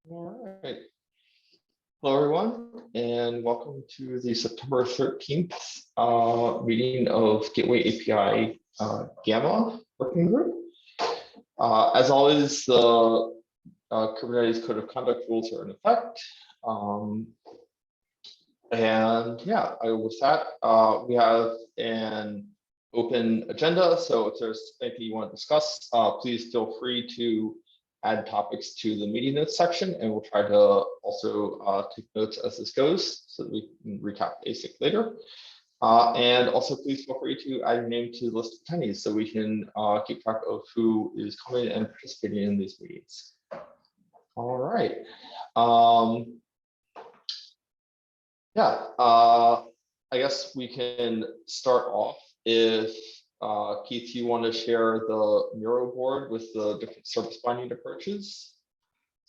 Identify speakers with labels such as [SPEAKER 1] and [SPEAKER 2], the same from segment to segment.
[SPEAKER 1] All right. Hello, everyone, and welcome to the September 13th meeting of Gateway API Gamma Working Group. As always, the Kubernetes Code of Conduct rules are in effect. And yeah, with that, we have an open agenda. So if there's anything you want to discuss, please feel free to add topics to the meeting notes section, and we'll try to also take notes as this goes so that we can recap ASIC later. And also please feel free to add your name to the list of attendees so we can keep track of who is coming and participating in these meetings. All right. Yeah, I guess we can start off if Keith, you want to share the Miro board with the different service binding approaches.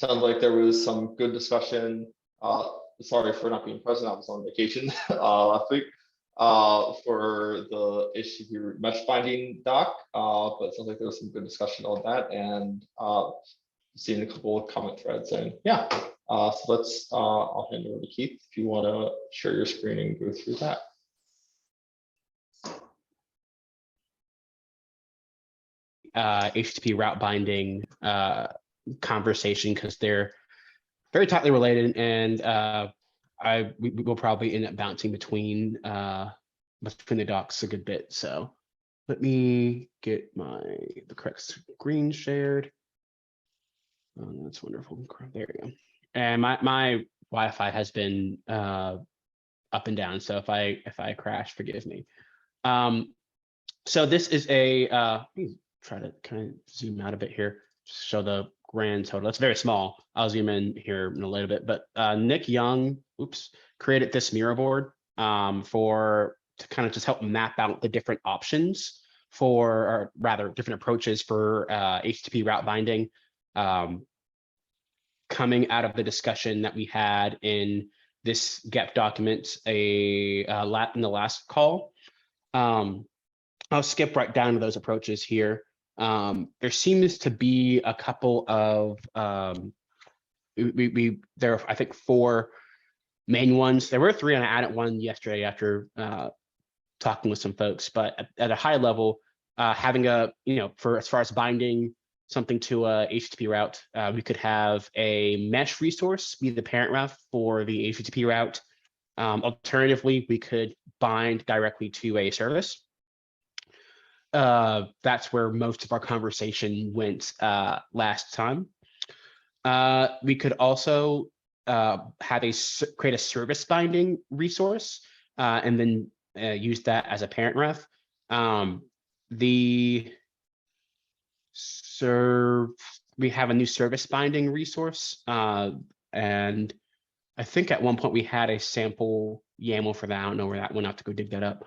[SPEAKER 1] Sounds like there was some good discussion. Sorry for not being present. I was on vacation last week for the HTTP mesh binding doc, but it sounds like there was some good discussion on that, and seeing a couple of comment threads. And yeah, so let's. I'll hand it over to Keith if you want to share your screen and go through that.
[SPEAKER 2] HTTP route binding conversation, because they're very tightly related, and we will probably end up bouncing between the docs a good bit. So let me get the correct screen shared. Oh, that's wonderful. There we go. And my Wi-Fi has been up and down, so if I crash, forgive me. So this is a let me try to kind of zoom out a bit here, just show the grand total. It's very small. I'll zoom in here in a little bit, but Nick Young, created this Miro board to kind of just help map out the different options for, or rather different approaches for HTTP route binding, coming out of the discussion that we had in this GEP document in the last call. I'll skip right down to those approaches here. There seems to be a couple of there are, I think, 4 main ones. There were 3, and I added one yesterday after talking with some folks. But at a high level, having for as far as binding something to a HTTP route, we could have a mesh resource be the parent ref for the HTTP route. Alternatively, we could bind directly to a service. That's where most of our conversation went last time. We could also create a service binding resource and then use that as a parent ref. We have a new service binding resource, and I think at one point we had a sample YAML for that. I don't know where that went. I have to go dig that up.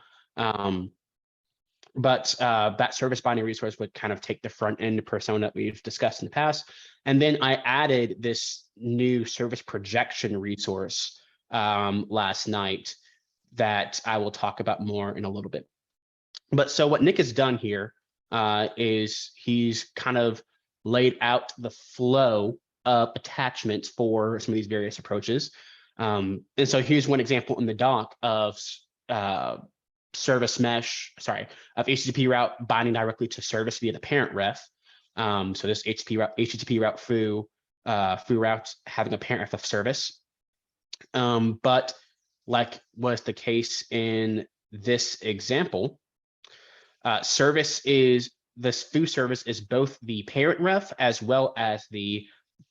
[SPEAKER 2] But that service binding resource would kind of take the front end persona that we've discussed in the past. And then I added this new service projection resource last night that I will talk about more in a little bit. But so what Nick has done here is he's kind of laid out the flow of attachments for some of these various approaches. And so here's one example in the doc of of HTTP route binding directly to service via the parent ref. So this HTTP route foo route having a parent ref of service. But like was the case in this example, this foo service is both the parent ref as well as the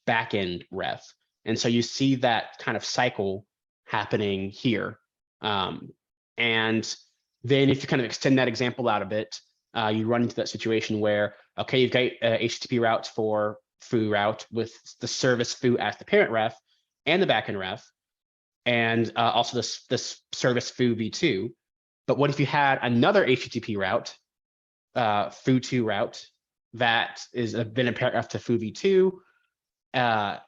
[SPEAKER 2] backend ref. And so you see that kind of cycle happening here. And then if you kind of extend that example out a bit, you run into that situation where, okay, you've got HTTP routes for foo route with the service foo as the parent ref and the backend ref, and also this service foo v2. But what if you had another HTTP route, foo2 route, that is been a parent ref to foo v2, and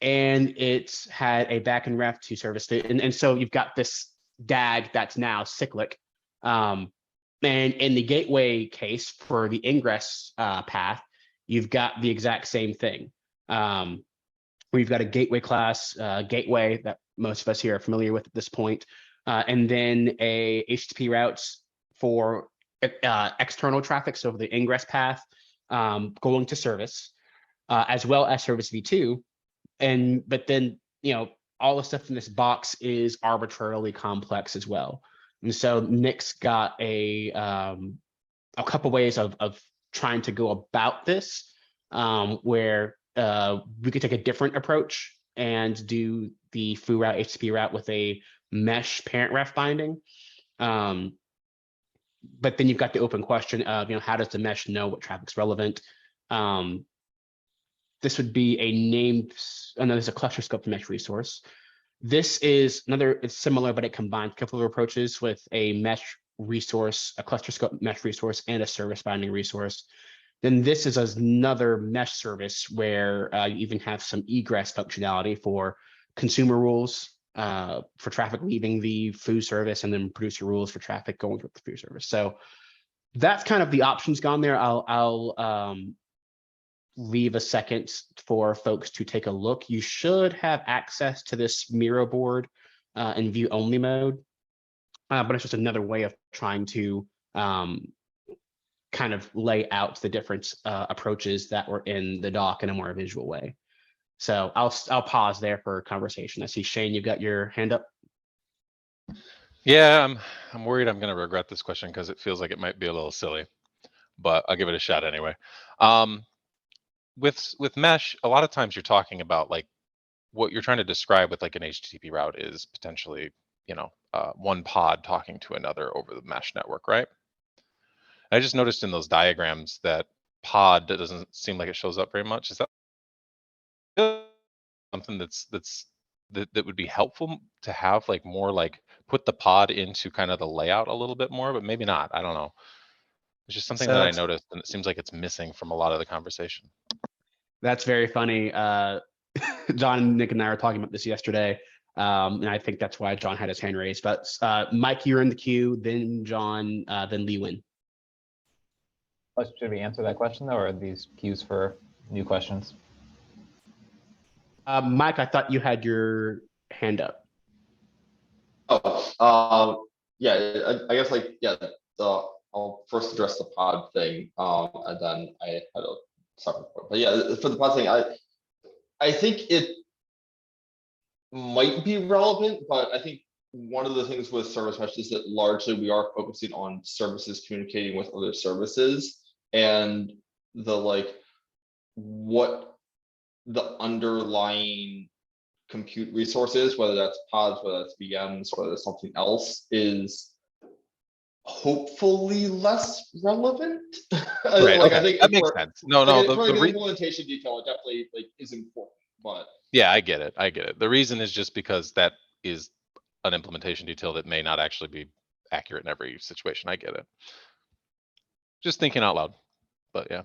[SPEAKER 2] it's had a backend ref to service foo, and so you've got this DAG that's now cyclic. And in the gateway case for the ingress path, you've got the exact same thing. We've got a gateway class, gateway that most of us here are familiar with at this point, and then a HTTP routes for external traffic, so the ingress path going to service, as well as service v2. But then, all the stuff in this box is arbitrarily complex as well. And so Nick's got a couple ways of trying to go about this, where we could take a different approach and do the foo route, HTTP route with a mesh parent ref binding. But then you've got the open question of, how does the mesh know what traffic's relevant? This would be a named, there's a cluster scope mesh resource. This is it's similar, but it combines a couple of approaches with a mesh resource, a cluster scope mesh resource, and a service binding resource. Then this is another mesh service where you even have some egress functionality for consumer rules for traffic leaving the foo service, and then producer rules for traffic going through the foo service. So that's kind of the options gone there. I'll leave a second for folks to take a look. You should have access to this Miro board in view only mode, but it's just another way of trying to kind of lay out the different approaches that were in the doc in a more visual way. So I'll pause there for conversation. I see Shane, you've got your hand up.
[SPEAKER 3] Yeah, I'm worried I'm going to regret this question because it feels like it might be a little silly, but I'll give it a shot anyway. With mesh, a lot of times you're talking about like what you're trying to describe with like an HTTP route is potentially, one pod talking to another over the mesh network, right? I just noticed in those diagrams that pod doesn't seem like it shows up very much. Is that something that would be helpful to have, like more like put the pod into kind of the layout a little bit more, but maybe not. I don't know. It's just something that I noticed, and it seems like it's missing from a lot of the conversation.
[SPEAKER 2] That's very funny. John, Nick, and I were talking about this yesterday, and I think that's why John had his hand raised. But Mike, you're in the queue, then John, then Lee Win.
[SPEAKER 4] Should we answer that question, though, or are these queues for new questions?
[SPEAKER 2] Mike, I thought you had your hand up.
[SPEAKER 1] Yeah, I guess I'll first address the pod thing, and then I had a separate point. But yeah, for the pod thing, I think it might be relevant, but I think one of the things with service mesh is that largely we are focusing on services communicating with other services, and what the underlying compute resources, whether that's pods, whether that's VMs, whether it's something else, is hopefully less relevant.
[SPEAKER 3] Right. Okay. I think that makes sense. No,
[SPEAKER 1] the implementation detail definitely is important, but
[SPEAKER 3] yeah, I get it. The reason is just because that is an implementation detail that may not actually be accurate in every situation. I get it. Just thinking out loud, but yeah.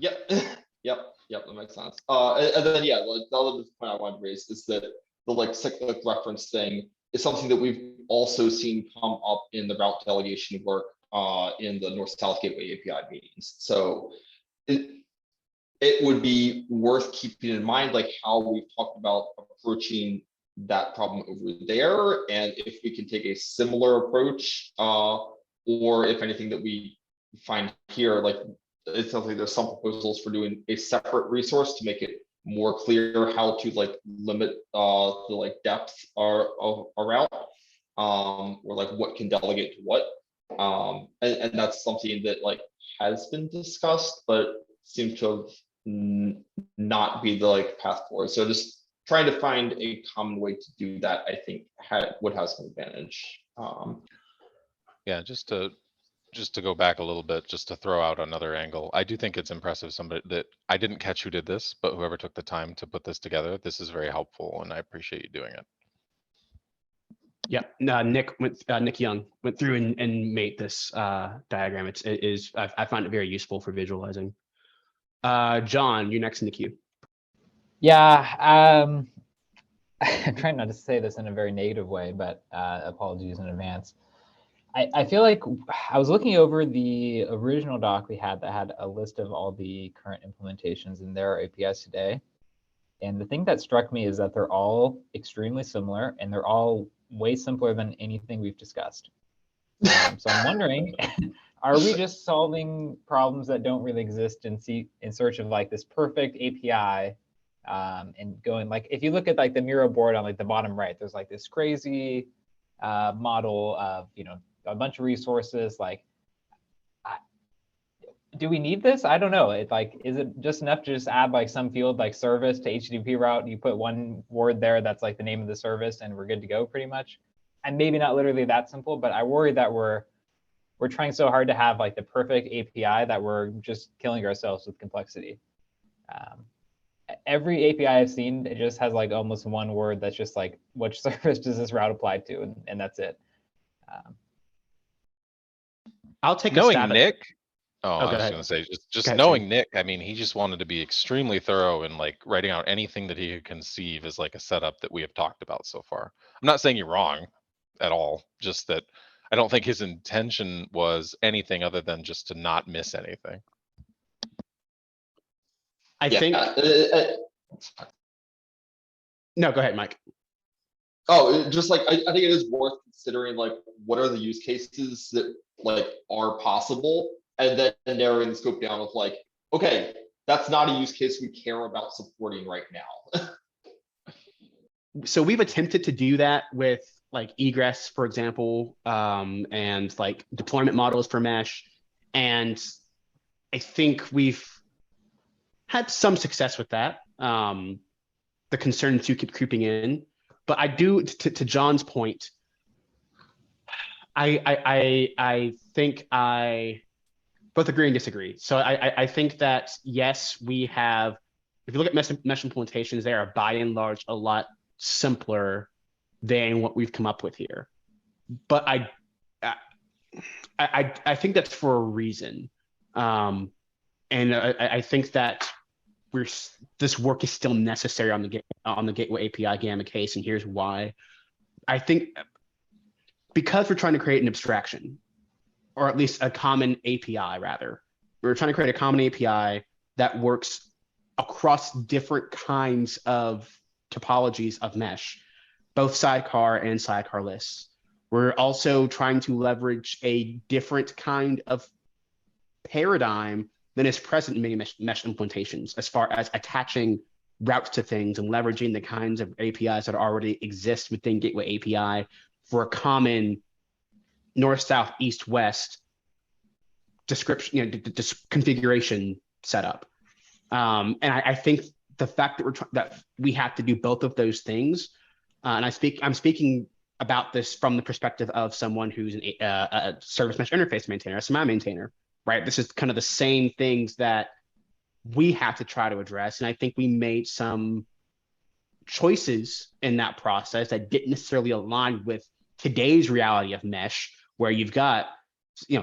[SPEAKER 1] Yep, that makes sense. And then the other point I wanted to raise is that the cyclic reference thing is something that we've also seen come up in the route delegation work in the North-South Gateway API meetings. So it would be worth keeping in mind how we've talked about approaching that problem over there, and if we can take a similar approach, or if anything that we find here, it sounds like there's some proposals for doing a separate resource to make it more clear how to limit the depth of a route, or what can delegate to what, and that's something that has been discussed but seems to have not be the path forward. So just trying to find a common way to do that, I think would have some advantage.
[SPEAKER 3] Yeah, just to go back a little bit, just to throw out another angle, I do think it's impressive somebody that I didn't catch who did this, but whoever took the time to put this together, this is very helpful, and I appreciate you doing it.
[SPEAKER 2] Yeah, Nick Young went through and made this diagram. I find it very useful for visualizing. John, you're next in the queue.
[SPEAKER 4] Yeah, I'm trying not to say this in a very negative way, but apologies in advance. I feel like I was looking over the original doc we had that had a list of all the current implementations, and there are APIs today. And the thing that struck me is that they're all extremely similar, and they're all way simpler than anything we've discussed. So I'm wondering, are we just solving problems that don't really exist in search of like this perfect API, and going like, if you look at like the Miro board on like the bottom right, there's like this crazy model of, you know, a bunch of resources. Like, do we need this? I don't know. It's like, is it just enough to just add like some field like service to HTTP route? You put one word there that's like the name of the service, and we're good to go pretty much. And maybe not literally that simple, but I worry that we're trying so hard to have like the perfect API that we're just killing ourselves with complexity. Every API I've seen, it just has like almost one word that's just like, which service does this route apply to? And that's it.
[SPEAKER 2] I'll take a
[SPEAKER 3] Knowing
[SPEAKER 2] stab at
[SPEAKER 3] Nick,
[SPEAKER 2] go
[SPEAKER 3] I was
[SPEAKER 2] ahead.
[SPEAKER 3] gonna say, just
[SPEAKER 2] Go ahead,
[SPEAKER 3] knowing
[SPEAKER 2] Shane.
[SPEAKER 3] Nick, I mean, he just wanted to be extremely thorough and like writing out anything that he could conceive as like a setup that we have talked about so far. I'm not saying you're wrong at all, just that I don't think his intention was anything other than just to not miss anything.
[SPEAKER 2] I
[SPEAKER 1] Yeah.
[SPEAKER 2] think, no, go ahead, Mike.
[SPEAKER 1] Just like, I think it is worth considering, like, what are the use cases that like are possible, and then narrowing the scope down of like, okay, that's not a use case we care about supporting right now.
[SPEAKER 2] So we've attempted to do that with like egress, for example, and like deployment models for mesh. And I think we've had some success with that. The concerns do keep creeping in, but I do, to John's point, I think I both agree and disagree. So I think that, yes, we have, if you look at mesh implementations, they are by and large a lot simpler than what we've come up with here. But I think that's for a reason. And I think that this work is still necessary on the Gateway API Gamma case, and here's why. I think because we're trying to create an abstraction, or at least a common API, rather. We're trying to create a common API that works across different kinds of topologies of mesh, both sidecar and sidecar-less. We're also trying to leverage a different kind of paradigm than is present in many mesh implementations, as far as attaching routes to things and leveraging the kinds of APIs that already exist within Gateway API for a common north, south, east, west description, configuration setup. And I think the fact that that we have to do both of those things, and I'm speaking about this from the perspective of someone who's a service mesh interface maintainer, a SMI maintainer, right? This is kind of the same things that we have to try to address. And I think we made some choices in that process that didn't necessarily align with today's reality of mesh, where you've got,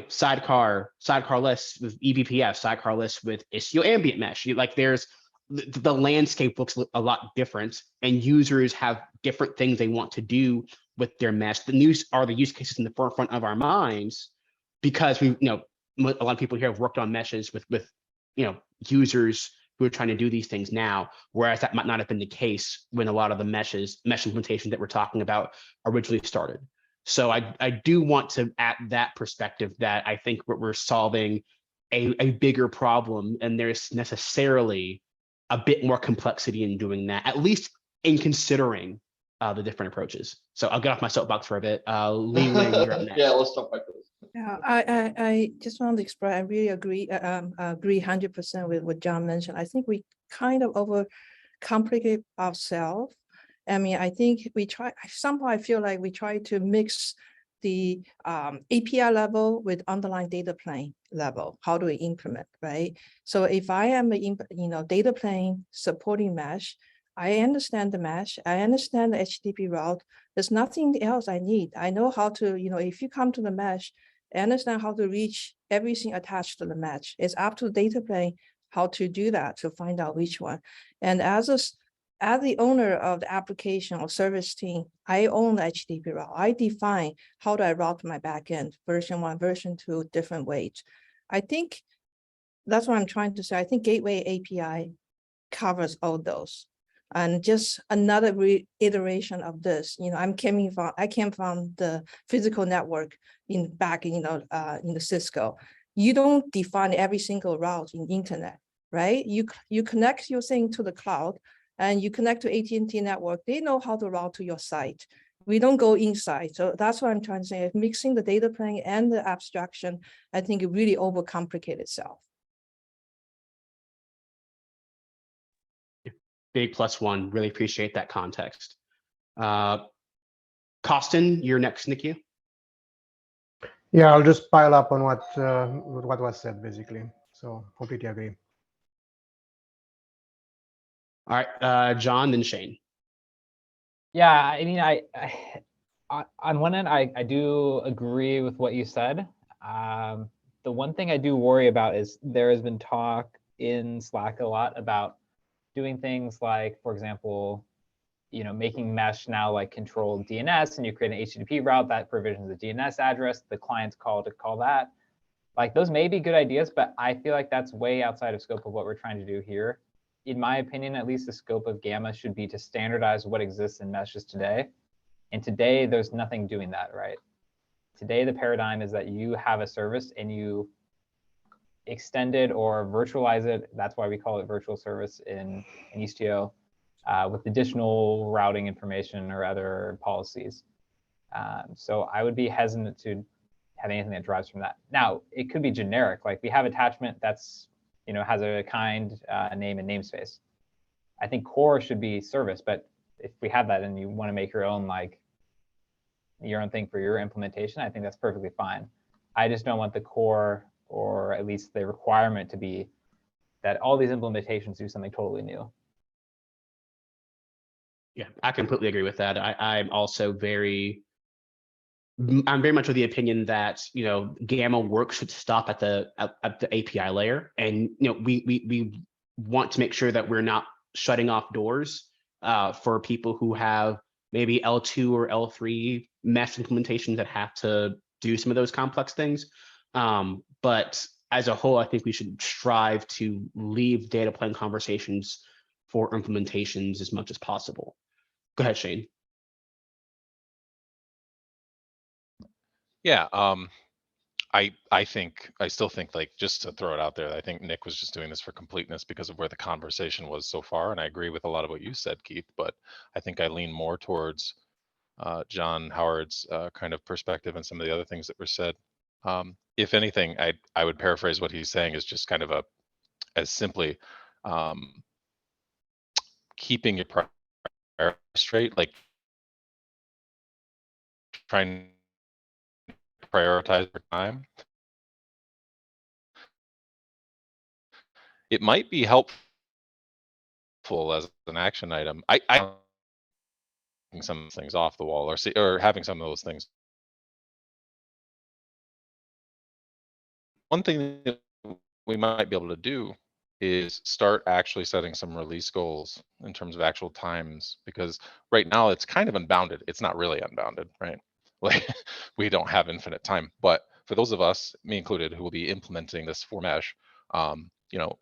[SPEAKER 2] sidecar-less with eBPF, sidecar-less with Istio ambient mesh. There's the landscape looks a lot different, and users have different things they want to do with their mesh. The use cases in the forefront of our minds, because a lot of people here have worked on meshes with users who are trying to do these things now, whereas that might not have been the case when a lot of the mesh implementations that we're talking about originally started. So I do want to add that perspective, that I think we're solving a bigger problem, and there's necessarily a bit more complexity in doing that, at least in considering the different approaches. So I'll get off my soapbox for a bit. Lee Wing, you're up next.
[SPEAKER 1] Yeah, let's jump back to this.
[SPEAKER 5] Yeah, I just want to express, I really agree 100% with what John mentioned. I think we kind of overcomplicate ourselves. I mean, I think somehow I feel like we try to mix the API level with underlying data plane level. How do we implement, right? So if I am a data plane supporting mesh, I understand the mesh, I understand the HTTP route. There's nothing else I need. I know how to, if you come to the mesh, I understand how to reach everything attached to the mesh. It's up to the data plane how to do that, to find out which one. And as the owner of the application or service team, I own the HTTP route. I define how do I route my backend, version 1, version 2, different ways. I think that's what I'm trying to say. I think Gateway API covers all those. And just another reiteration of this, I came from the physical network back in the Cisco. You don't define every single route in internet, right? You connect your thing to the cloud and you connect to AT&T network. They know how to route to your site. We don't go inside. So that's what I'm trying to say. Mixing the data plane and the abstraction, I think it really overcomplicates itself.
[SPEAKER 2] Big +1. Really appreciate that context. Costin, you're next, Nikki.
[SPEAKER 6] Yeah, I'll just pile up on what was said, basically. So completely agree.
[SPEAKER 2] All right, John, then Shane.
[SPEAKER 4] Yeah, I mean, on one end, I do agree with what you said. The one thing I do worry about is there has been talk in Slack a lot about doing things like, for example, making mesh now like controlled DNS, and you create an HTTP route that provisions a DNS address, the client's call to call that. Like, those may be good ideas, but I feel like that's way outside of scope of what we're trying to do here. In my opinion, at least, the scope of Gamma should be to standardize what exists in meshes today. And today, there's nothing doing that, right? Today, the paradigm is that you have a service and you extend it or virtualize it. That's why we call it virtual service in Istio, with additional routing information or other policies. So I would be hesitant to have anything that drives from that. Now, it could be generic. Like, we have attachment that's has a kind name and namespace. I think core should be service, but if we have that and you want to make your own thing for your implementation, I think that's perfectly fine. I just don't want the core, or at least the requirement, to be that all these implementations do something totally new.
[SPEAKER 2] Yeah, I completely agree with that. I'm very much of the opinion that Gamma work should stop at the API layer, and we want to make sure that we're not shutting off doors for people who have maybe L2 or L3 mesh implementations that have to do some of those complex things. But as a whole, I think we should strive to leave data plane conversations for implementations as much as possible. Go ahead, Shane.
[SPEAKER 3] Yeah, I still think, like, just to throw it out there, I think Nick was just doing this for completeness because of where the conversation was so far, and I agree with a lot of what you said, Keith. But I think I lean more towards John Howard's kind of perspective and some of the other things that were said. If anything, I would paraphrase what he's saying is just kind of as simply keeping your priorities straight, like trying to prioritize your time. It might be helpful as an action item. I taking some things off the wall, or having some of those things. One thing that we might be able to do is start actually setting some release goals in terms of actual times, because right now it's kind of unbounded. It's not really unbounded, right? Like, we don't have infinite time. But for those of us, me included, who will be implementing this for mesh,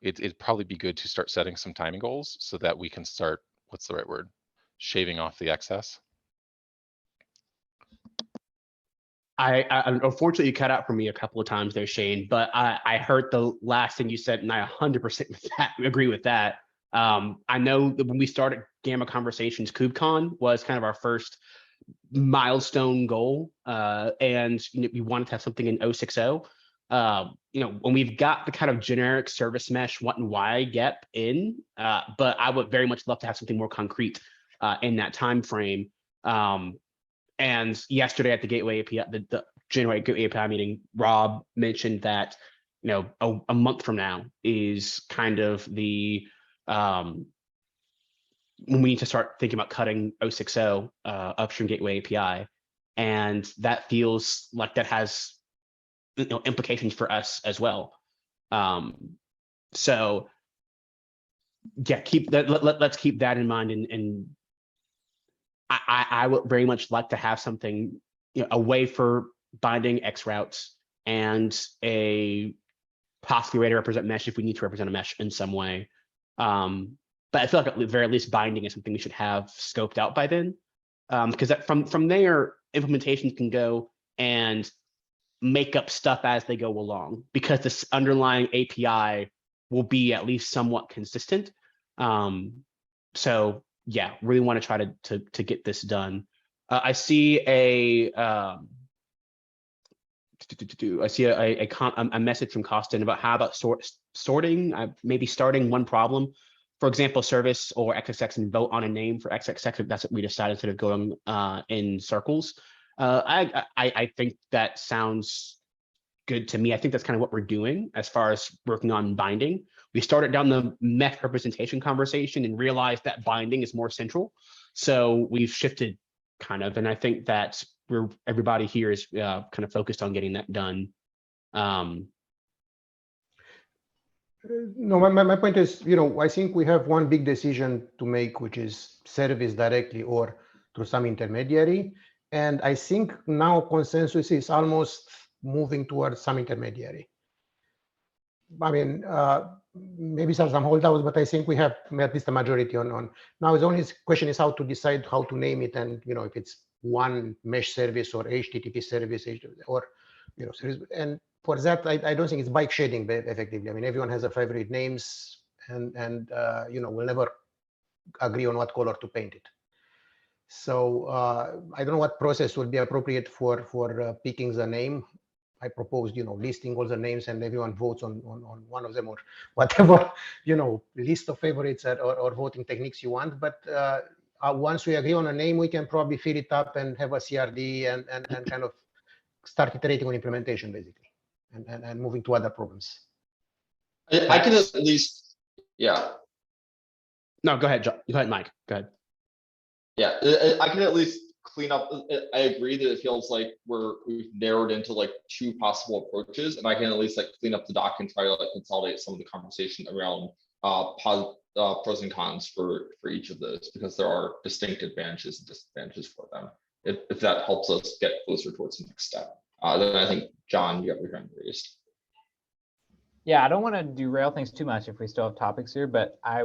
[SPEAKER 3] it'd probably be good to start setting some timing goals so that we can start, what's the right word, shaving off the excess.
[SPEAKER 2] I unfortunately, you cut out for me a couple of times there, Shane, but I heard the last thing you said, and I 100% agree with that. I know that when we started Gamma Conversations, KubeCon was kind of our first milestone goal, and we wanted to have something in 060. When we've got the kind of generic service mesh what and why get in, but I would very much love to have something more concrete in that time frame. And yesterday at the Gateway API, the January Gateway API meeting, Rob mentioned that a month from now is kind of the when we need to start thinking about cutting 060 upstream Gateway API, and that feels like that has implications for us as well. So yeah, keep that. Let's keep that in mind, and I would very much like to have something, a way for binding X routes and a possibly way to represent mesh if we need to represent a mesh in some way. but I feel like at the very least binding is something we should have scoped out by then. Because from there, implementations can go and make up stuff as they go along, because this underlying API will be at least somewhat consistent. So yeah, really want to try to get this done. I see a message from Costin about how about sorting, maybe starting one problem. For example, service or XXX and vote on a name for XXX. That's what we decided, instead of going in circles. I think that sounds good to me. I think that's kind of what we're doing as far as working on binding. We started down the mesh representation conversation and realized that binding is more central. So we've shifted kind of, and I think that everybody here is kind of focused on getting that done.
[SPEAKER 6] No, my point is, I think we have one big decision to make, which is service directly or through some intermediary. And I think now consensus is almost moving towards some intermediary. I mean, maybe some holdouts, but I think we have at least a majority on. Now, the only question is how to decide how to name it, and if it's one mesh service or HTTP service or service. And for that, I don't think it's bike shading effectively. I mean, everyone has a favorite names, and we'll never agree on what color to paint it. So I don't know what process would be appropriate for picking the name. I proposed, listing all the names and everyone votes on one of them, or whatever, list of favorites or voting techniques you want. But once we agree on a name, we can probably fill it up and have a CRD and kind of start iterating on implementation, basically, and moving to other problems.
[SPEAKER 1] I can at least, yeah.
[SPEAKER 2] No, go ahead, John. Go ahead, Mike. Go ahead.
[SPEAKER 1] Yeah, I can at least clean up. I agree that it feels like we've narrowed into like two possible approaches, and I can at least like clean up the doc and try to like consolidate some of the conversation around pros and cons for each of those, because there are distinct advantages and disadvantages for them. If that helps us get closer towards the next step, then I think, John, you have your hand raised.
[SPEAKER 4] Yeah, I don't want to derail things too much if we still have topics here, but as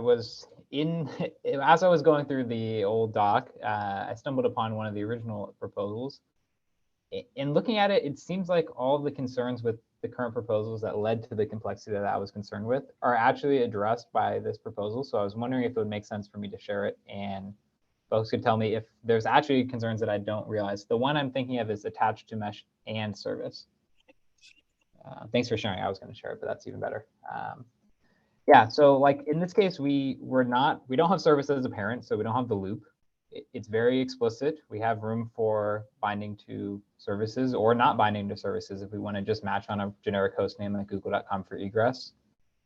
[SPEAKER 4] I was going through the old doc, I stumbled upon one of the original proposals. In looking at it, it seems like all of the concerns with the current proposals that led to the complexity that I was concerned with are actually addressed by this proposal. So I was wondering if it would make sense for me to share it, and folks could tell me if there's actually concerns that I don't realize. The one I'm thinking of is attached to mesh and service. Thanks for sharing. I was going to share it, but that's even better. Yeah, so like in this case, we don't have service as a parent, so we don't have the loop. It's very explicit. We have room for binding to services or not binding to services if we want to just match on a generic host name like google.com for egress.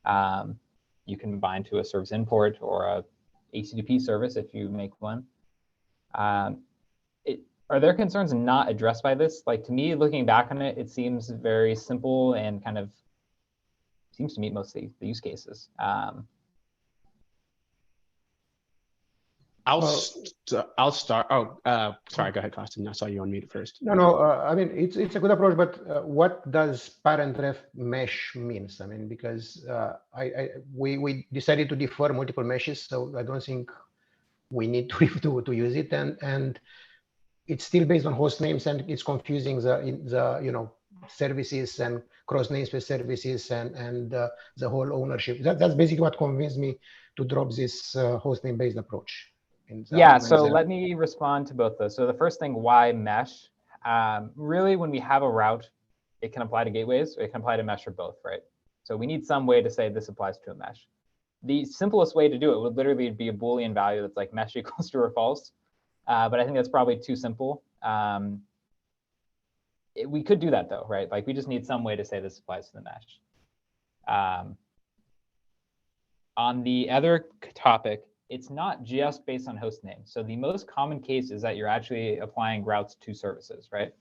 [SPEAKER 4] You can bind to a service import or a HTTP service if you make one. Are there concerns not addressed by this? Like, to me, looking back on it, it seems very simple and kind of seems to meet most of the use cases.
[SPEAKER 2] I'll start. Oh, sorry. Go ahead, Costin. I saw you on mute first.
[SPEAKER 6] No. I mean, it's a good approach, but what does parent ref mesh means? I mean, because we decided to defer multiple meshes, so I don't think we need to use it, and it's still based on host names, and it's confusing the services and cross namespace services and the whole ownership. That's basically what convinced me to drop this host name based approach.
[SPEAKER 4] Yeah, so let me respond to both those. So the first thing, why mesh? Really, when we have a route, it can apply to gateways, or it can apply to mesh or both, right? So we need some way to say this applies to a mesh. The simplest way to do it would literally be a Boolean value that's like mesh equals true or false. But I think that's probably too simple. We could do that though, right? Like we just need some way to say this applies to the mesh. On the other topic, it's not just based on host name. So the most common case is that you're actually applying routes to services, right?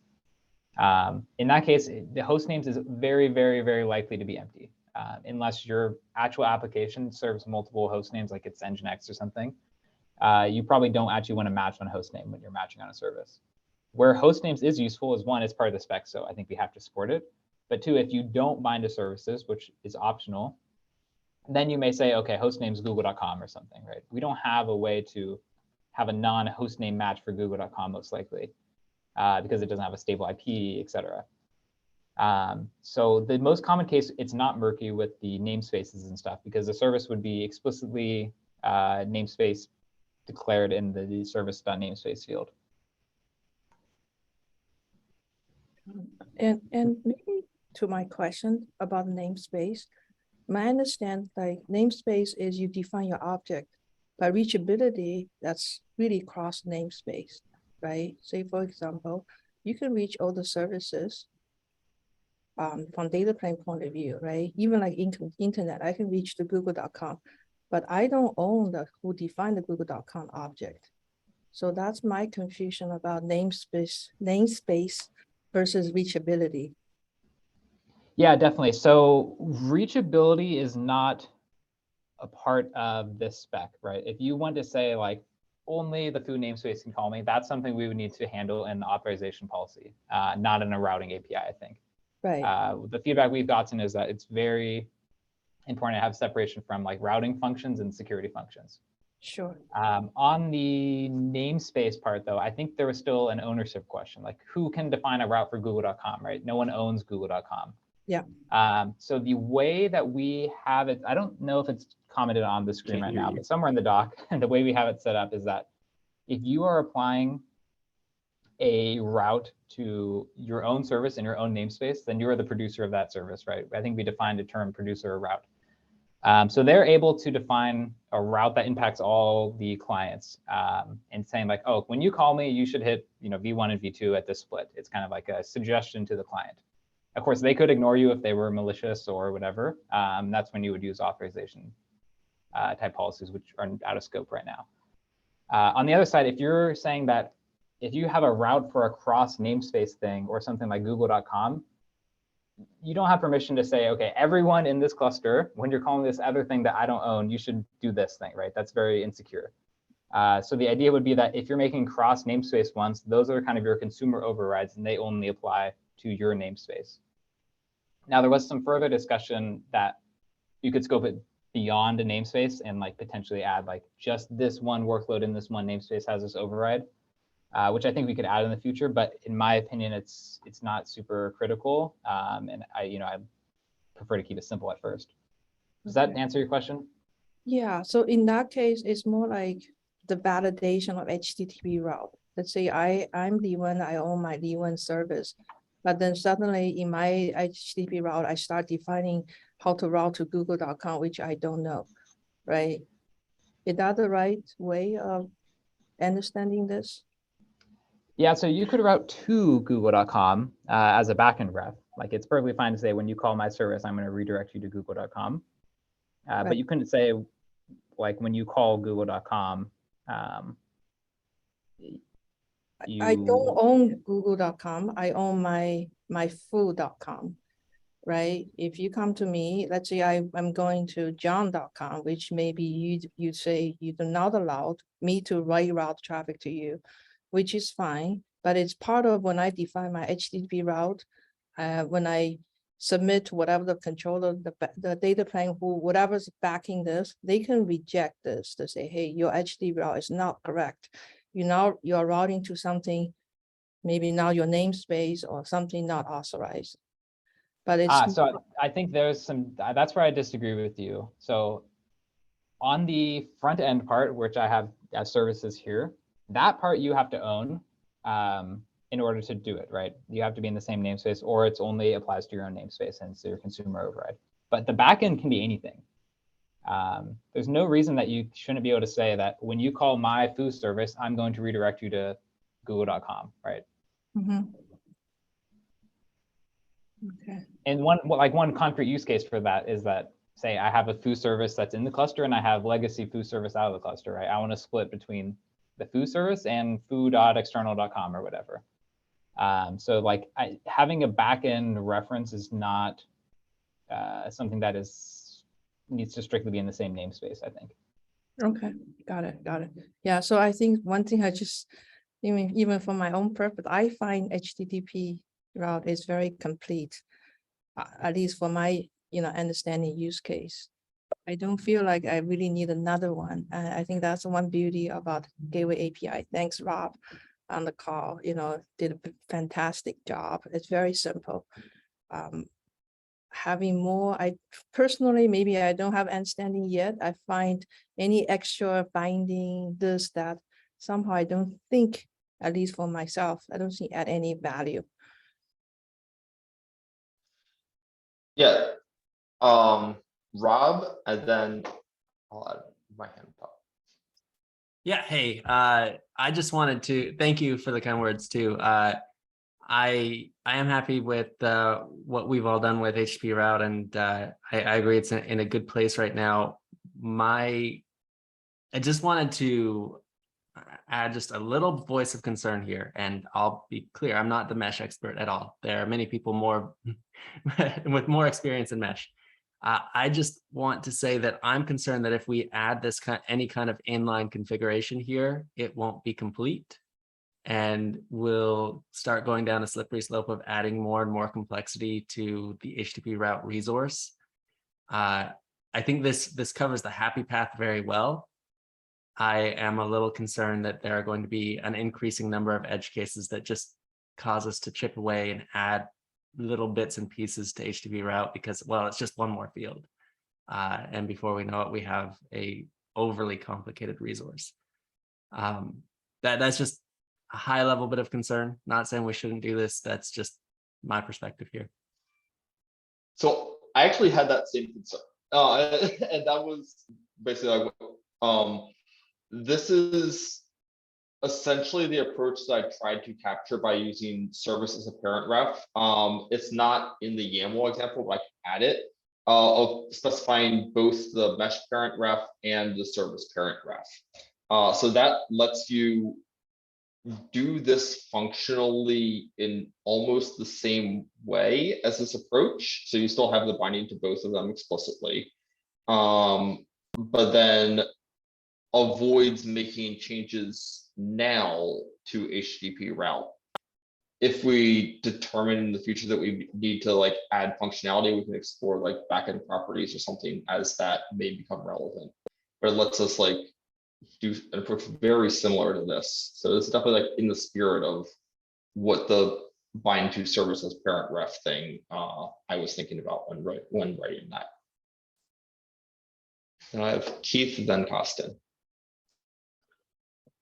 [SPEAKER 4] In that case, the host names is very, very, very likely to be empty, unless your actual application serves multiple host names, like it's Nginx or something. You probably don't actually want to match on a host name when you're matching on a service. Where host names is useful is, one, it's part of the spec, so I think we have to support it. But two, if you don't bind to services, which is optional, then you may say, okay, hostname's google.com or something, right? We don't have a way to have a non-host name match for google.com most likely because it doesn't have a stable IP, et cetera. So the most common case, it's not murky with the namespaces and stuff because the service would be explicitly namespace declared in the service.namespace field.
[SPEAKER 5] And maybe to my question about namespace, my understand like namespace is you define your object, but reachability, that's really cross namespace, right? Say for example, you can reach all the services from data plane point of view, right? Even like internet, I can reach the google.com, but I don't own the who defined the google.com object. So that's my confusion about namespace versus reachability.
[SPEAKER 4] Yeah, definitely. So reachability is not a part of this spec, right? If you want to say like only the food namespace can call me, that's something we would need to handle in the authorization policy, not in a routing API, I think.
[SPEAKER 5] Right.
[SPEAKER 4] The feedback we've gotten is that it's very important to have separation from like routing functions and security functions.
[SPEAKER 5] Sure.
[SPEAKER 4] On the namespace part, though, I think there was still an ownership question, like who can define a route for google.com, right? No one owns google.com.
[SPEAKER 5] Yeah.
[SPEAKER 4] So the way that we have it, I don't know if it's commented on the screen right now, but somewhere in the doc, the way we have it set up is that if you are applying a route to your own service in your own namespace, then you are the producer of that service, right? I think we defined a term producer or route. So they're able to define a route that impacts all the clients and saying like, oh, when you call me, you should hit V1 and V2 at this split. It's kind of like a suggestion to the client. Of course, they could ignore you if they were malicious or whatever. That's when you would use authorization type policies, which are out of scope right now. On the other side, if you're saying that if you have a route for a cross namespace thing or something like google.com, you don't have permission to say, okay, everyone in this cluster, when you're calling this other thing that I don't own, you should do this thing, right? That's very insecure. So the idea would be that if you're making cross namespace ones, those are kind of your consumer overrides and they only apply to your namespace. Now, there was some further discussion that you could scope it beyond a namespace and like potentially add like just this one workload in this one namespace has this override, which I think we could add in the future. But in my opinion, it's not super critical. And I prefer to keep it simple at first. Does that answer your question?
[SPEAKER 5] Yeah, so in that case, it's more like the validation of HTTP route. Let's say I'm D1, I own my D1 service, but then suddenly in my HTTP route, I start defining how to route to google.com, which I don't know, right? Is that the right way of understanding this?
[SPEAKER 4] Yeah, so you could route to google.com as a backend ref. Like it's perfectly fine to say when you call my service, I'm going to redirect you to google.com.
[SPEAKER 5] Right.
[SPEAKER 4] But you couldn't say like when you call google.com,
[SPEAKER 5] I don't own google.com. I own my food.com, right? If you come to me, let's say I'm going to john.com, which maybe you say you do not allow me to route traffic to you, which is fine, but it's part of when I define my HTTP route, when I submit to whatever the controller, the data plane, whatever's backing this, they can reject this to say, hey, your HTTP route is not correct. You're routing to something, maybe now your namespace or something not authorized. But it's
[SPEAKER 4] so I think there's some, that's where I disagree with you. So on the front end part, which I have as services here, that part you have to own in order to do it, right? You have to be in the same namespace or it's only applies to your own namespace and it's your consumer override. But the backend can be anything. There's no reason that you shouldn't be able to say that when you call my food service, I'm going to redirect you to google.com, right?
[SPEAKER 5] Mm-hmm. Okay.
[SPEAKER 4] And one concrete use case for that is that, say I have a food service that's in the cluster and I have legacy food service out of the cluster, right? I want to split between the food service and food.external.com or whatever. So like having a backend reference is not something that needs to strictly be in the same namespace, I think.
[SPEAKER 5] Okay, got it. Yeah, so I think one thing I just, even for my own purpose, I find HTTP route is very complete, at least for my, understanding use case. I don't feel like I really need another one. I think that's one beauty about Gateway API. Thanks, Rob, on the call, did a fantastic job. It's very simple. Having more, I personally, maybe I don't have understanding yet. I find any extra binding, this, that, somehow I don't think, at least for myself, I don't see add any value.
[SPEAKER 1] Yeah. Rob, and then I'll add my hand up.
[SPEAKER 7] Yeah, hey, I just wanted to thank you for the kind words too. I am happy with what we've all done with HTTP route, and I agree it's in a good place right now. I just wanted to add just a little voice of concern here, and I'll be clear, I'm not the mesh expert at all. There are many people more with more experience in mesh. I just want to say that I'm concerned that if we add this any kind of inline configuration here, it won't be complete, and we'll start going down a slippery slope of adding more and more complexity to the HTTP route resource. I think this covers the happy path very well. I am a little concerned that there are going to be an increasing number of edge cases that just cause us to chip away and add little bits and pieces to HTTP route because, well, it's just one more field. And before we know it, we have a overly complicated resource. That's just a high level bit of concern. Not saying we shouldn't do this. That's just my perspective here.
[SPEAKER 1] So I actually had that same concern. And that was basically like, this is essentially the approach that I tried to capture by using service as a parent ref. It's not in the YAML example, but I can add it, of specifying both the mesh parent ref and the service parent ref. So that lets you do this functionally in almost the same way as this approach. So you still have the binding to both of them explicitly, but then avoids making changes now to HTTP route. If we determine in the future that we need to like add functionality, we can explore like backend properties or something as that may become relevant. But it lets us like do an approach very similar to this. So it's definitely like in the spirit of what the bind to service as parent ref thing I was thinking about when writing that. And I have Keith, then Costin.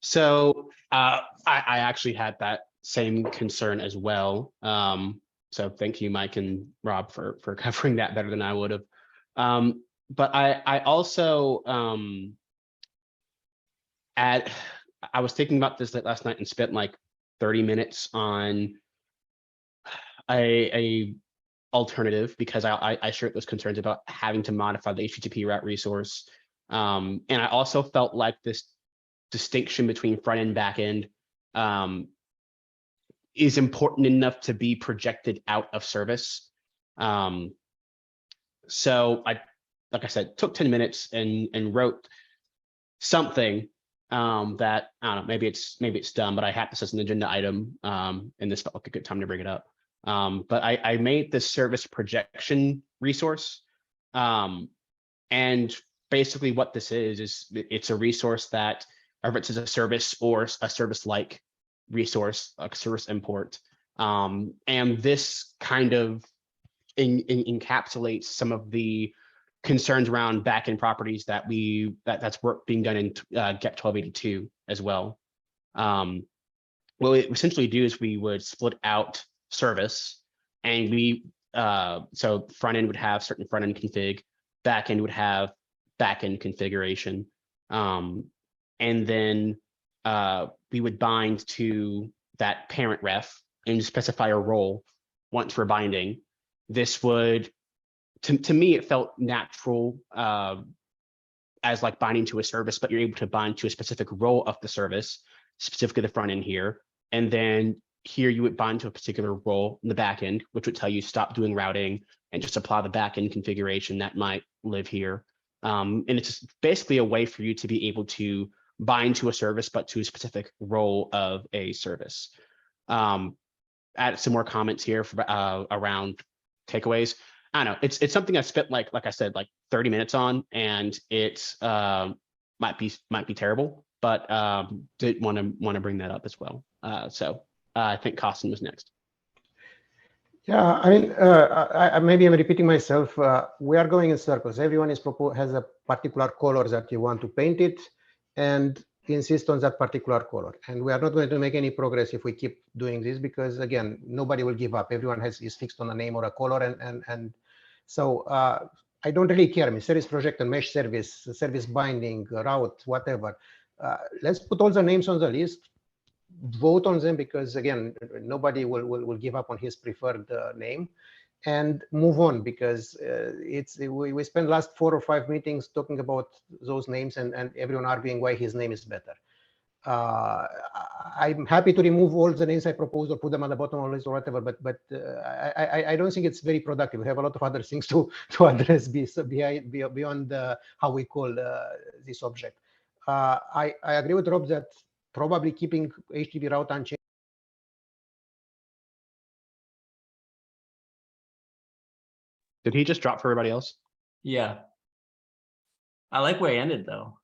[SPEAKER 2] So I actually had that same concern as well. So thank you, Mike and Rob, for covering that better than I would have. But I also I was thinking about this last night and spent like 30 minutes on a alternative because I shared those concerns about having to modify the HTTP route resource. And I also felt like this distinction between front end, back end is important enough to be projected out of service. So like I said, took 10 minutes and wrote something that I don't know, maybe it's done, but I had this as an agenda item, and this felt like a good time to bring it up. But I made this service projection resource, and basically what this is it's a resource that references a service or a service-like resource, a service import, and this kind of encapsulates some of the concerns around backend properties that's work being done in GEP 1282 as well. What we essentially do is we would split out service, and so front end would have certain front end config, back end would have back end configuration, and then we would bind to that parent ref and specify a role once we're binding. This would, to me, it felt natural as like binding to a service, but you're able to bind to a specific role of the service, specifically the front end here. And then here you would bind to a particular role in the back end, which would tell you stop doing routing and just apply the back end configuration that might live here. And it's basically a way for you to be able to bind to a service, but to a specific role of a service. Add some more comments here for, around takeaways. I don't know, it's something I spent like I said, like 30 minutes on, and it's might be terrible, but did want to bring that up as well. So I think Costin was next.
[SPEAKER 6] Yeah, I mean, maybe I'm repeating myself. We are going in circles. Everyone has a particular color that you want to paint it, and insist on that particular color. And we are not going to make any progress if we keep doing this, because again, nobody will give up. Everyone is fixed on a name or a color, and so I don't really care. I mean, service project and mesh service binding, route, whatever. Let's put all the names on the list. Vote on them, because again, nobody will give up on his preferred name, and move on, because we spent last 4 or 5 meetings talking about those names, and everyone arguing why his name is better. I'm happy to remove all the names I proposed or put them on the bottom of the list or whatever, but I don't think it's very productive. We have a lot of other things to address beyond how we call this object. I agree with Rob that probably keeping HTTP route unchanged.
[SPEAKER 2] Did he just drop for everybody else?
[SPEAKER 7] Yeah. I like where he ended though.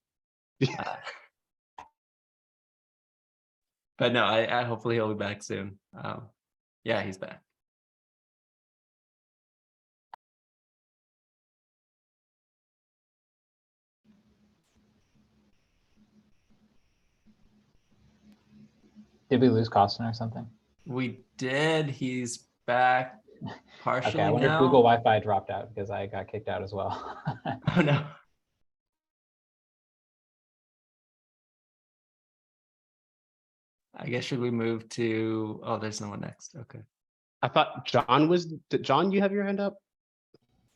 [SPEAKER 7] But no, I hopefully he'll be back soon. Yeah, he's back.
[SPEAKER 4] Did we lose Costin or something?
[SPEAKER 7] We did. He's back partially
[SPEAKER 4] Okay, I wonder
[SPEAKER 7] now.
[SPEAKER 4] if Google Wi-Fi dropped out because I got kicked out as well.
[SPEAKER 7] Oh no. I guess should we move to? Oh, there's no one next. Okay.
[SPEAKER 2] I thought John was. John, you have your hand up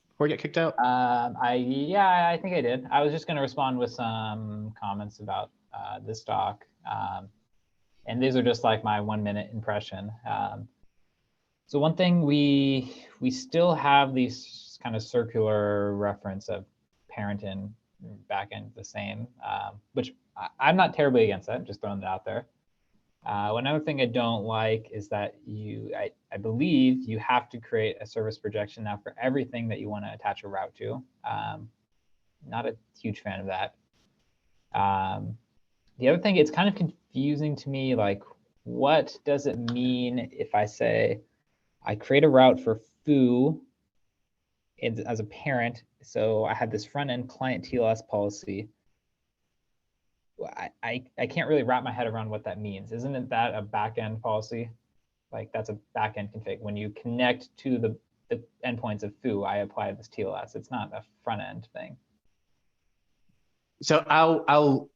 [SPEAKER 2] before you get kicked out?
[SPEAKER 4] Yeah, I think I did. I was just going to respond with some comments about this doc. And these are just like my 1-minute impression. So one thing, we still have these kind of circular reference of parent and backend the same, which I'm not terribly against that, just throwing it out there. Another thing I don't like is that I believe you have to create a service projection now for everything that you want to attach a route to. Not a huge fan of that. The other thing, it's kind of confusing to me, like, what does it mean if I say I create a route for foo as a parent, so I have this front end client TLS policy. I can't really wrap my head around what that means. Isn't that a backend policy? Like, that's a backend config. When you connect to the endpoints of foo, I apply this TLS. It's not a front end thing.
[SPEAKER 2] So I'll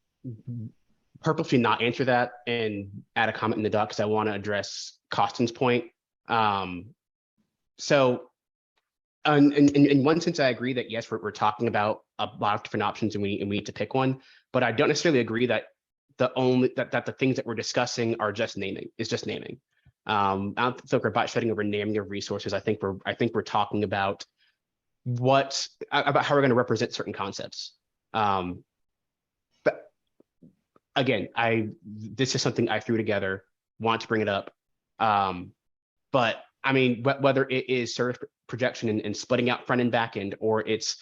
[SPEAKER 2] purposely not answer that and add a comment in the doc, because I want to address Costin's point. So in one sense, I agree that yes, we're talking about a lot of different options, and we need to pick one. But I don't necessarily agree that the things that we're discussing are just naming. It's just naming. I don't think we're about shedding over naming of resources. I think we're talking about about how we're going to represent certain concepts. But again, this is something I threw together. Want to bring it up, but I mean, whether it is service projection and splitting out front and back end, or it's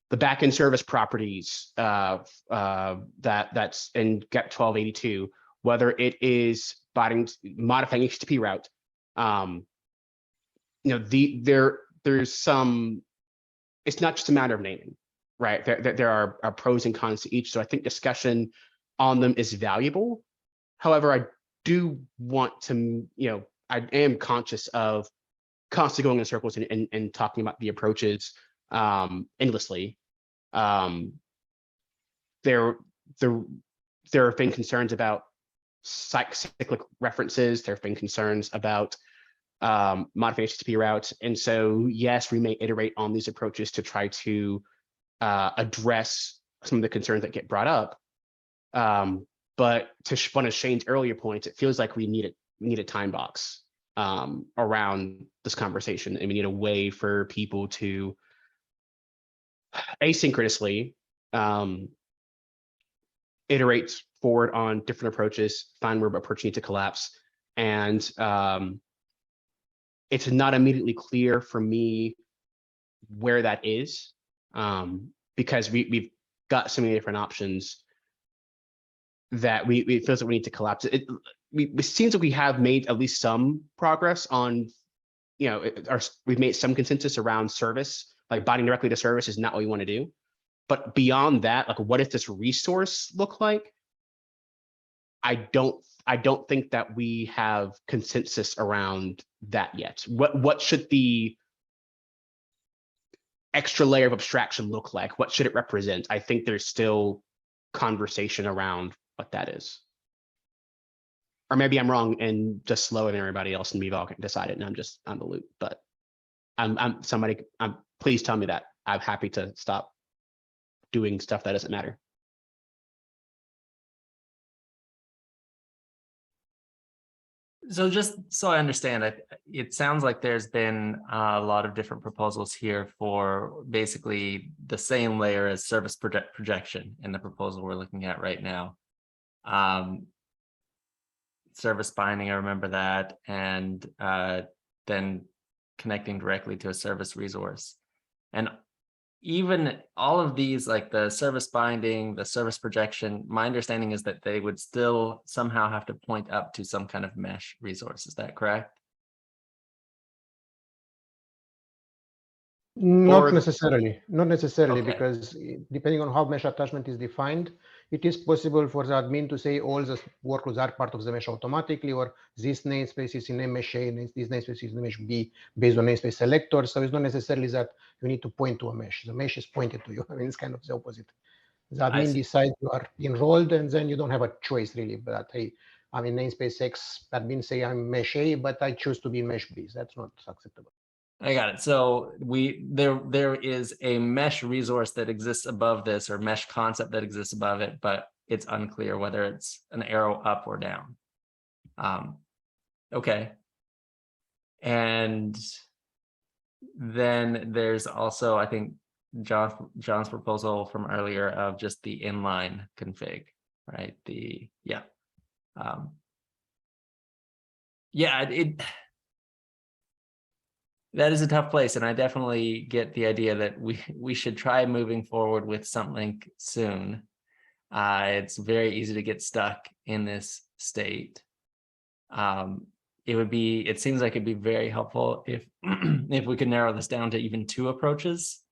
[SPEAKER 2] the backend service properties that's in GEP 1282, whether it is modifying HTTP route, there's some. It's not just a matter of naming, right? There are pros and cons to each. So I think discussion on them is valuable. However, I do want to, I am conscious of constantly going in circles and talking about the approaches endlessly. There have been concerns about cyclic references. There have been concerns about modifying HTTP routes. And so, yes, we may iterate on these approaches to try to address some of the concerns that get brought up. But to one of Shane's earlier points, it feels like we need a time box around this conversation, and we need a way for people to asynchronously iterate forward on different approaches, find where approach need to collapse. And it's not immediately clear for me where that is. because we've got so many different options that it feels like we need to collapse it. It seems like we have made at least some progress on, we've made some consensus around service, like binding directly to service is not what we want to do. But beyond that, like, what does this resource look like? I don't think that we have consensus around that yet. What should the extra layer of abstraction look like? What should it represent? I think there's still conversation around what that is. Or maybe I'm wrong and just slower than everybody else, and we've all decided and I'm just on the loop. But please tell me that. I'm happy to stop doing stuff that doesn't matter.
[SPEAKER 7] So just so I understand, it sounds like there's been a lot of different proposals here for basically the same layer as service projection in the proposal we're looking at right now. Service binding, I remember that, and then connecting directly to a service resource. And even all of these, like the service binding, the service projection, my understanding is that they would still somehow have to point up to some kind of mesh resource. Is that correct?
[SPEAKER 6] Not
[SPEAKER 7] Or-
[SPEAKER 6] necessarily,
[SPEAKER 7] Okay.
[SPEAKER 6] because depending on how mesh attachment is defined, it is possible for the admin to say all the workloads are part of the mesh automatically, or this namespace is in mesh A, and this namespace is in mesh B based on namespace selector. So it's not necessarily that you need to point to a mesh. The mesh is pointed to you. I mean, it's kind of the opposite. The
[SPEAKER 7] I
[SPEAKER 6] admin
[SPEAKER 7] see.
[SPEAKER 6] decides you are enrolled, and then you don't have a choice really. But hey, I'm in namespace X. Admin say I'm mesh A, but I choose to be in mesh B. That's not acceptable.
[SPEAKER 7] I got it. So there is a mesh resource that exists above this, or mesh concept that exists above it, but it's unclear whether it's an arrow up or down. Okay. And then there's also, I think, John's proposal from earlier of just the inline config, right? That is a tough place, and I definitely get the idea that we should try moving forward with something soon. It's very easy to get stuck in this state. It seems like it'd be very helpful if if we could narrow this down to even 2 approaches.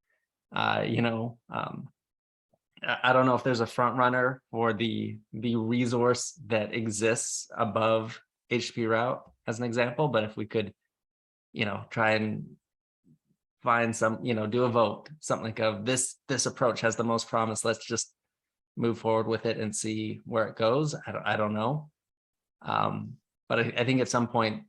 [SPEAKER 7] I don't know if there's a front runner for the resource that exists above HTTP route as an example, but if we could, try and find some, do a vote, something like of this approach has the most promise. Let's just move forward with it and see where it goes. I don't know. But I think at some point,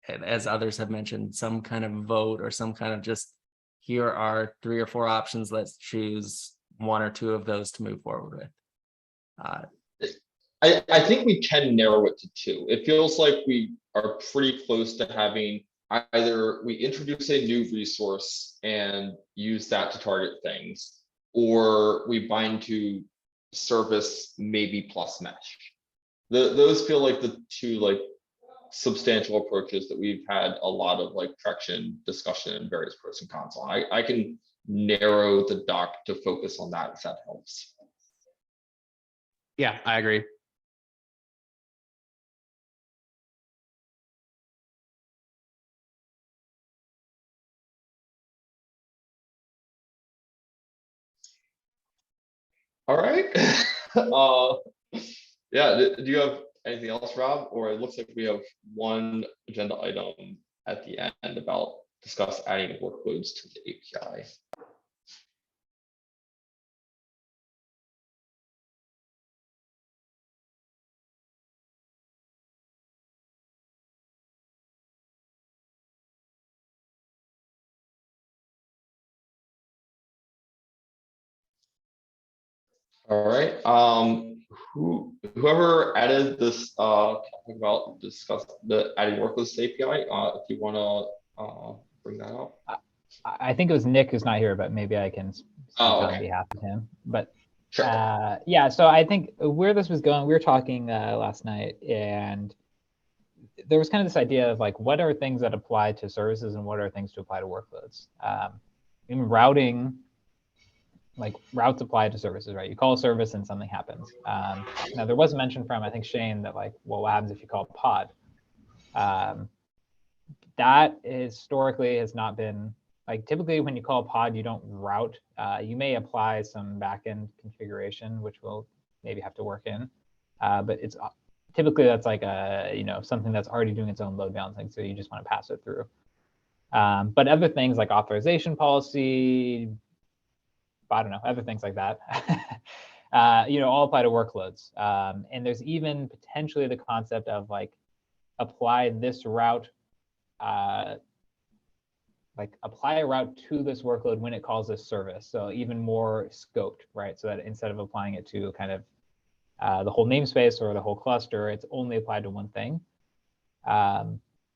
[SPEAKER 7] as others have mentioned, some kind of vote or some kind of just, here are 3 or 4 options. Let's choose 1 or 2 of those to move forward with.
[SPEAKER 1] I think we can narrow it to 2. It feels like we are pretty close to having either we introduce a new resource and use that to target things, or we bind to service maybe plus mesh. Those feel like the 2 like substantial approaches that we've had a lot of like traction discussion and various pros and cons on. I can narrow the doc to focus on that if that helps.
[SPEAKER 2] Yeah, I agree.
[SPEAKER 1] All right. Yeah, do you have anything else, Rob? Or it looks like we have one agenda item at the end about discuss adding workloads to the API. All right. Whoever added this about discuss the adding workloads to API, if you want to bring that up.
[SPEAKER 4] I think it was Nick who's not here, but maybe I can speak on
[SPEAKER 1] Okay.
[SPEAKER 4] behalf of him. But
[SPEAKER 1] Sure.
[SPEAKER 4] yeah, so I think where this was going, we were talking last night, and there was kind of this idea of like, what are things that apply to services and what are things to apply to workloads? In routing, like routes apply to services, right? You call a service and something happens. Now there was a mention from, I think, Shane, that like, well, what happens if you call a pod? That historically has not been, like, typically when you call a pod, you don't route. You may apply some backend configuration, which we'll maybe have to work in. But it's typically that's like a, something that's already doing its own load balancing. So you just want to pass it through. But other things like authorization policy, I don't know, other things like that, all apply to workloads. And there's even potentially the concept of like, apply this route, like apply a route to this workload when it calls this service. So even more scoped, right? So that instead of applying it to kind of the whole namespace or the whole cluster, it's only applied to one thing.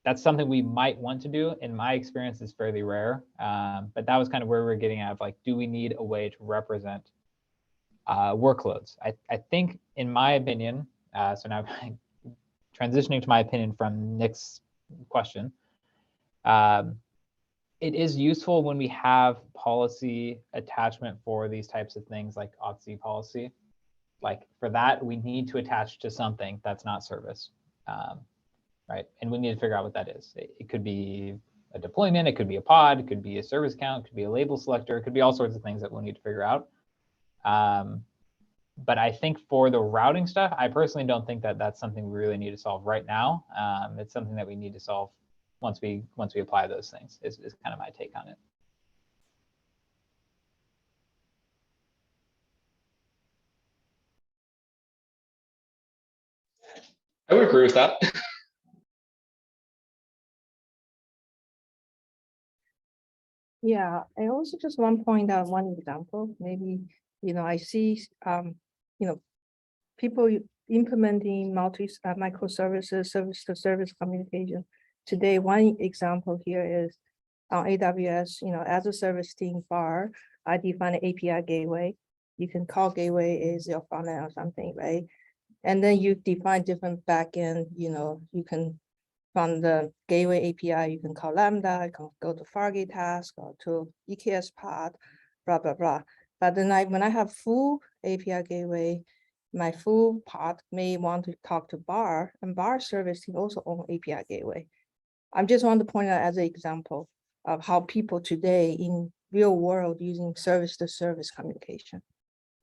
[SPEAKER 4] That's something we might want to do. In my experience, it's fairly rare. But that was kind of where we're getting at, like, do we need a way to represent workloads? I think, in my opinion, so now transitioning to my opinion from Nick's question, it is useful when we have policy attachment for these types of things like auth policy. Like for that, we need to attach to something that's not service, right? And we need to figure out what that is. It could be a deployment, it could be a pod, it could be a service count, it could be a label selector, it could be all sorts of things that we'll need to figure out. But I think for the routing stuff, I personally don't think that that's something we really need to solve right now. It's something that we need to solve once we apply those things, is kind of my take on it.
[SPEAKER 1] I would agree with that.
[SPEAKER 5] Yeah, I also just want to point out one example. Maybe, I see, people implementing microservices, service-to-service communication. Today, one example here is on AWS, as a service team bar, I define an API gateway. You can call gateway is your front end or something, right? And then you define different backend, you can, from the gateway API, you can call Lambda, you can go to Fargate task or to EKS pod, blah, blah, blah. But then when I have full API gateway, my full pod may want to talk to bar, and bar service team also own API gateway. I just want to point out as an example of how people today in real world using service-to-service communication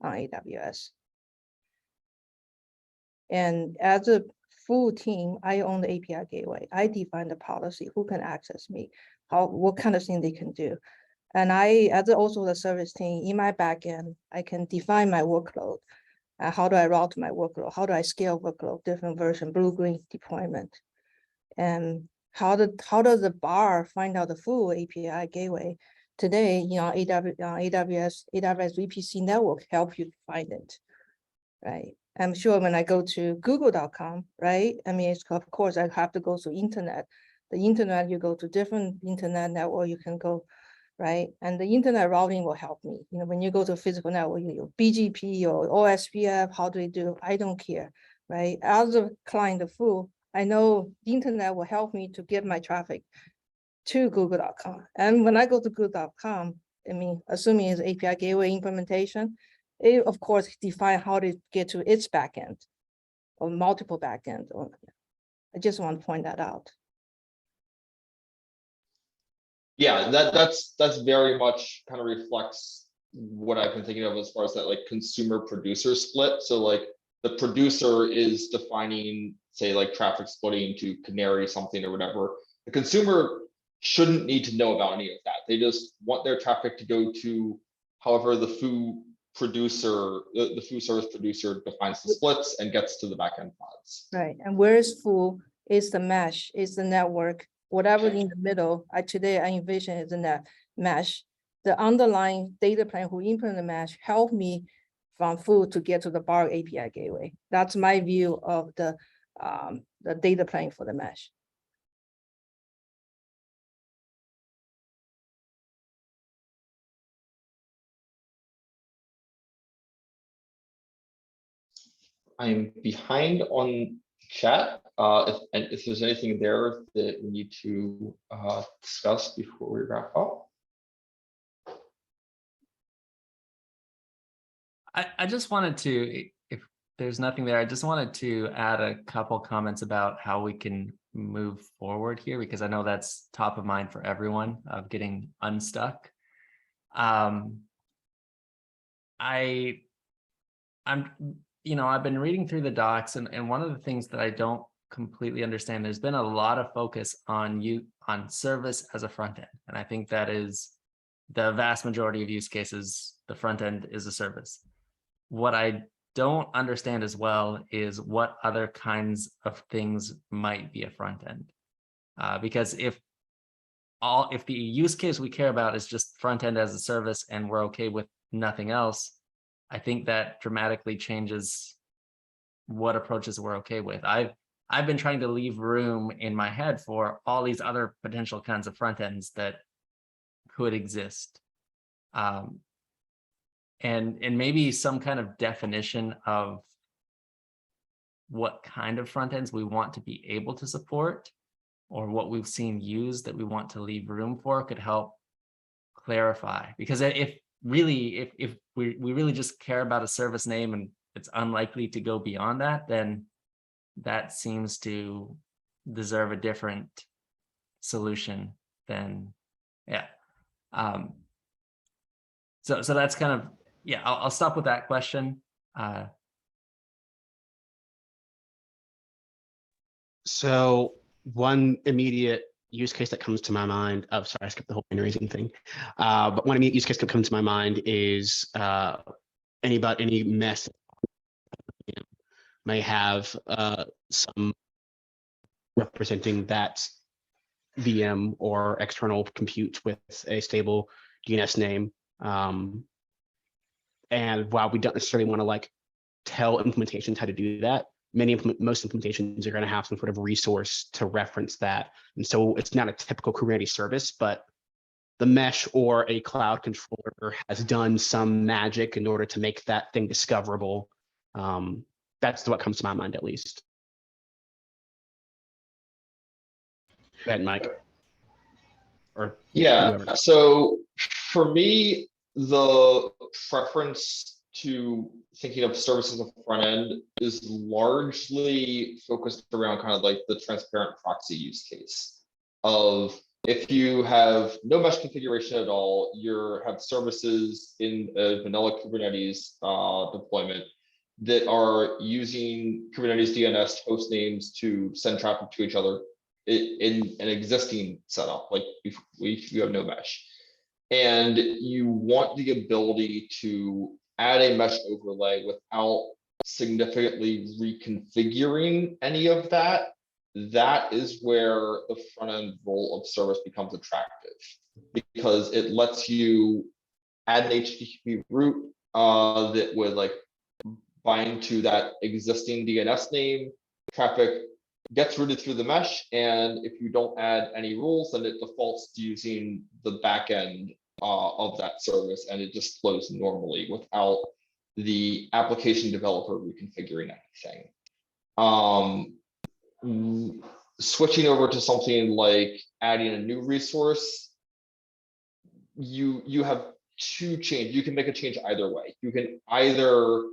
[SPEAKER 5] on AWS. And as a full team, I own the API gateway. I define the policy, who can access me, what kind of thing they can do. And as also the service team, in my backend, I can define my workload. How do I route my workload? How do I scale workload, different version, blue-green deployment? And how does the bar find out the full API gateway? Today, AWS VPC network help you find it, right? I'm sure when I go to google.com, right? I mean, of course, I have to go to internet. The internet, you go to different internet network, you can go, right? And the internet routing will help me. When you go to a physical network, BGP or OSPF, how do they do? I don't care, right? As a client of full, I know the internet will help me to get my traffic to google.com. And when I go to google.com, I mean, assuming it's API gateway implementation, it of course define how to get to its backend or multiple backend. I just want to point that out.
[SPEAKER 1] Yeah, that's very much kind of reflects what I've been thinking of as far as that like consumer producer split. So like the producer is defining, say, like traffic splitting to canary something or whatever. The consumer shouldn't need to know about any of that. They just want their traffic to go to however the food producer, the food service producer defines the splits and gets to the backend pods.
[SPEAKER 5] Right, and where is full is the mesh, is the network, whatever in the middle. Today I envision is in that mesh. The underlying data plane who implement the mesh help me from full to get to the bar API gateway. That's my view of the data plane for the mesh.
[SPEAKER 1] I'm behind on chat. If there's anything there that we need to discuss before we wrap up.
[SPEAKER 7] I just wanted to, if there's nothing there, I just wanted to add a couple comments about how we can move forward here, because I know that's top of mind for everyone of getting unstuck. I'm, I've been reading through the docs, and one of the things that I don't completely understand, there's been a lot of focus on service as a front end. And I think that is the vast majority of use cases, the front end is a service. What I don't understand as well is what other kinds of things might be a front end. Because if the use case we care about is just front end as a service and we're okay with nothing else, I think that dramatically changes what approaches we're okay with. I've been trying to leave room in my head for all these other potential kinds of front ends that could exist. And maybe some kind of definition of what kind of front ends we want to be able to support, or what we've seen used that we want to leave room for, could help clarify. Because if we really just care about a service name and it's unlikely to go beyond that, then that seems to deserve a different solution than, yeah. So that's kind of, yeah, I'll stop with that question.
[SPEAKER 2] So one immediate use case that comes to my mind, oh, sorry, I skipped the whole hand raising thing. But one immediate use case that comes to my mind is any mess may have some representing that VM or external compute with a stable DNS name. And while we don't necessarily want to like tell implementations how to do that, most implementations are going to have some sort of resource to reference that. And so it's not a typical Kubernetes service, but the mesh or a cloud controller has done some magic in order to make that thing discoverable. That's what comes to my mind, at least. Go ahead, Mike. Or
[SPEAKER 1] yeah,
[SPEAKER 2] whoever.
[SPEAKER 1] so for me, the preference to thinking of services on the front end is largely focused around kind of like the transparent proxy use case of, if you have no mesh configuration at all, you have services in a vanilla Kubernetes deployment that are using Kubernetes DNS host names to send traffic to each other in an existing setup, like if you have no mesh. And you want the ability to add a mesh overlay without significantly reconfiguring any of that. That is where the front end role of service becomes attractive, because it lets you add an HTTP route that would like bind to that existing DNS name. Traffic gets routed through the mesh, and if you don't add any rules, then it defaults to using the back end of that service, and it just flows normally without the application developer reconfiguring anything. Switching over to something like adding a new resource, you have two changes. You can make a change either way. You can either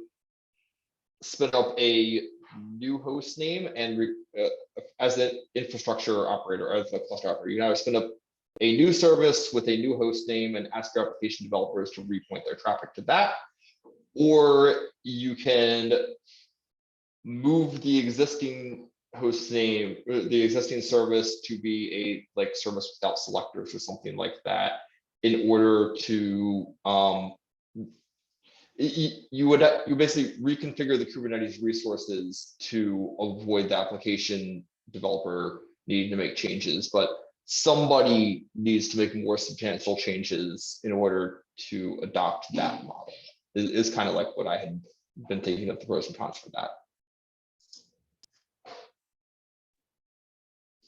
[SPEAKER 1] spin up a new host name and as an infrastructure operator, as a cluster operator, you can either spin up a new service with a new host name and ask your application developers to repoint their traffic to that, or you can move the existing host name, the existing service, to be a like service without selectors or something like that, in order to you basically reconfigure the Kubernetes resources to avoid the application developer needing to make changes, but somebody needs to make more substantial changes in order to adopt that model. Is kind of like what I had been thinking of the pros and cons for that.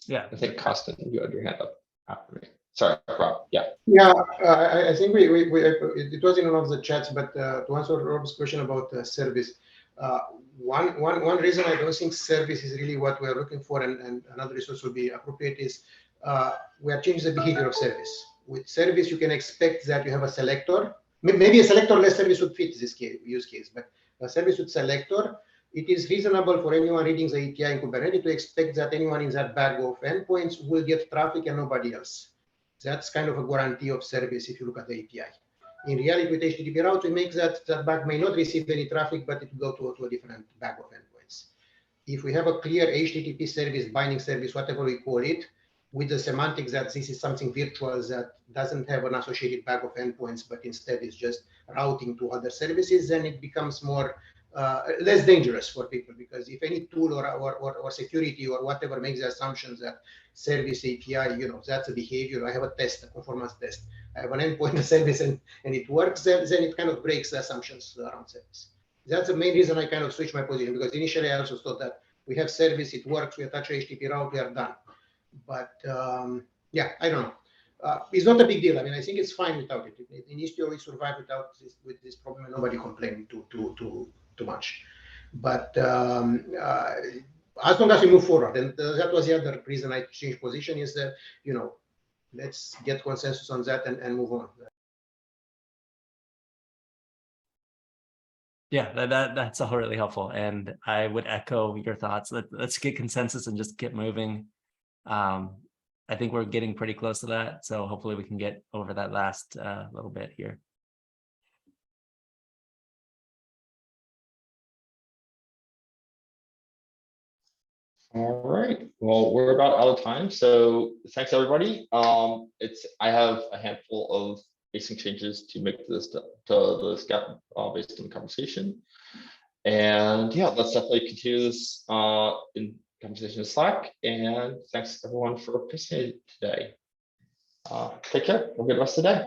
[SPEAKER 7] Yeah,
[SPEAKER 1] I think Costin, you had your hand up after me. Sorry, Rob. Yeah.
[SPEAKER 6] Yeah, I think it was in one of the chats, but to answer Rob's question about service, one reason I don't think service is really what we're looking for, and another resource would be appropriate, is we are changing the behavior of service. With service, you can expect that you have a selector Maybe a selector-less service would fit this use case, but a service with selector, it is reasonable for anyone reading the API in Kubernetes to expect that anyone in that bag of endpoints will get traffic and nobody else. That's kind of a guarantee of service if you look at the API. In reality, with HTTP route, we make that bag may not receive any traffic, but it will go to a different bag of endpoints. If we have a clear HTTP service, binding service, whatever we call it, with the semantics that this is something virtual that doesn't have an associated bag of endpoints, but instead is just routing to other services, then it becomes more less dangerous for people, because if any tool or security or whatever makes the assumptions that service API, that's a behavior. I have a test, a conformance test. I have an endpoint service and it works, then it kind of breaks the assumptions around service. That's the main reason I kind of switched my position, because initially I also thought that we have service, it works, we attach HTTP route, we are done. But yeah, I don't know. It's not a big deal. I mean, I think it's fine without it. It needs to always survive with this problem, and nobody complaining too much. But as long as we move forward, and that was the other reason I changed position, is that let's get consensus on that and move on.
[SPEAKER 7] Yeah, that's all really helpful, and I would echo your thoughts. Let's get consensus and just get moving. I think we're getting pretty close to that, so hopefully we can get over that last little bit here.
[SPEAKER 1] All right. Well, we're about out of time, so thanks everybody. I have a handful of basic changes to make to this to the scout based on the conversation, and yeah, let's definitely continue this in conversation in Slack. And thanks everyone for participating today. Take care. Have a good rest of the day.